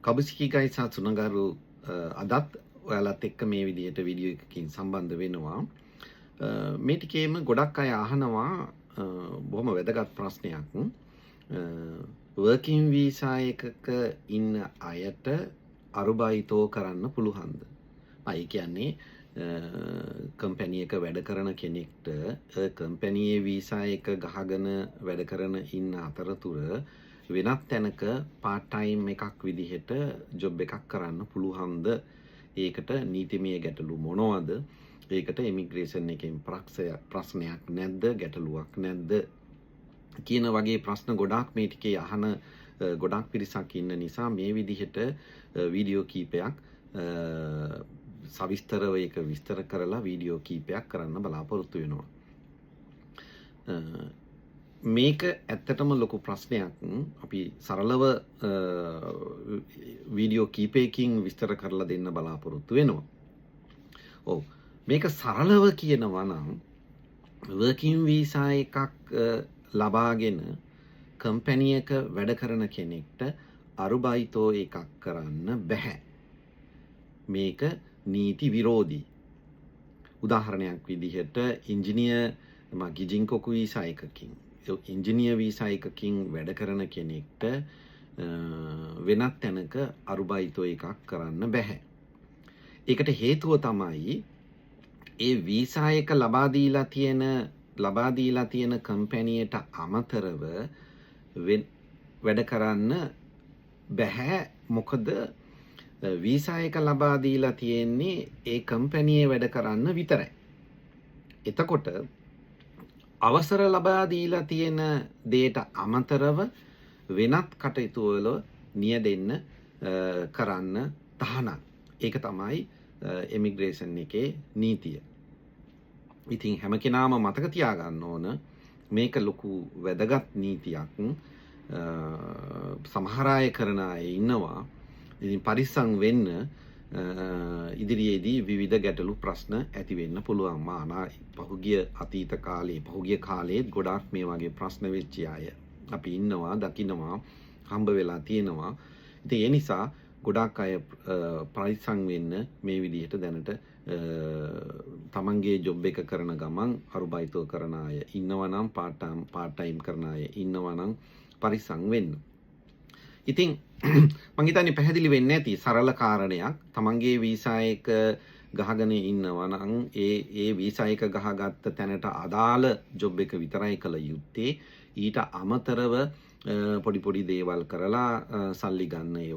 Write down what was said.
කබසිකීකයි සහ සුනගරු අදත් ඔයාලත් එක්ක මේ විදිහට වීඩියෝ එකකින් සම්බන්ධ වෙනවා. මේ ටිකේම ගොඩක් අය අහනවා බොහොම වැදගත් ප්‍රශ්නයක්. වර්කින් වීසා එකක ඉන්න අයට අරුබයිතෝ කරන්න පුළුවන්ද? ඒ කියන්නේ කම්පැනි එක වැඩ කරන කෙනෙක්ට කම්පැනියේ වීසා එක ගහගෙන වැඩ කරන ඉන්න අතරතුර වෙනත් තැනක පාර්ට් ටයිම් එකක් විදිහට ජොබ් එකක් කරන්න පුළුවන්ද? ඒකට නීතිමය ගැටලු මොනවද? ඒකට ඉමිග්‍රේෂන් එකෙන් ප්‍රශ්නයක් නැද්ද? ගැටලුවක් නැද්ද? කියන වගේ ප්‍රශ්න ගොඩාක් මේ ටිකේ අහන ගොඩාක් පිරිසක් ඉන්න නිසා මේ විදිහට වීඩියෝ කීපයක් සවිස්තරව ඒක විස්තර කරලා වීඩියෝ කීපයක් කරන්න බලාපොරොත්තු වෙනවා. මේක ඇත්තටම ලොකු ප්‍රශ්නයක්. අපි සරලව වීඩියෝ කීපයකින් විස්තර කරලා දෙන්න බලාපොරොත්තු වෙනවා. ඔව්, මේක සරලව කියනවා නම් වර්කින් වීසා එකක් ලබාගෙන කම්පැනි එක වැඩ කරන කෙනෙක්ට අරුබයිතෝ එකක් කරන්න බෑ. මේක නීති විරෝධී. උදාහරණයක් විදිහට ඉංජිනියර් ගිජින්කොකු වීසා එකකින් ඉංජිනියර් වීසා එකකින් වැඩ කරන කෙනෙක්ට වෙනත් තැනක අරුබයිතෝ එකක් කරන්න බෑ. ඒකට හේතුව තමයි ඒ වීසා එක ලබා දීලා තියෙන කම්පැනියට අමතරව වැඩ කරන්න බෑ. මොකද වීසා එක ලබා දීලා තියෙන්නේ ඒ කම්පැනියේ වැඩ කරන්න විතරයි. එතකොට අවසර ලබා දීලා තියෙන දේට අමතරව වෙනත් කටයුතු වල නියැදෙන්න කරන්න තහනම්. ඒක තමයි ඉමිග්‍රේෂන් එකේ නීතිය. ඉතින් හැම කෙනාම මතක තියාගන්න ඕන මේක ලොකු වැදගත් නීතියක්. සමහර අය කරන අය ඉන්නවා. ඉතින් පරිස්සම් වෙන්න. ඉදිරියේදී විවිධ ගැටලු ප්‍රශ්න ඇති වෙන්න පුළුවන්. පහුගිය අතීත කාලේ පහුගිය කාලේත් ගොඩාක් මේ වගේ ප්‍රශ්න වෙච්ච අය අපි ඉන්නවා, දකින්නවා, හම්බ වෙලා තියෙනවා. ඉතින් ඒ නිසා ගොඩාක් අය පරිස්සම් වෙන්න. මේ විදිහට දැනට තමන්ගේ ජොබ් එක කරන ගමන් අරුබයිතෝ කරන අය ඉන්නවා නම් පාර්ට් ටයිම් කරන අය ඉන්නවා නම් පරිස්සම් වෙන්න. ඉතින් මං හිතන්නේ පැහැදිලි වෙන්නේ නැති සරල කාරණයක්. තමන්ගේ වීසා එක ගහගෙන ඉන්නවා නම් ඒ වීසා එක ගහගත්ත තැනට අදාළ ජොබ් එක විතරයි කළ යුත්තේ. ඊට අමතරව පොඩි දේවල් කරලා සල්ලි ගන්න ඒවා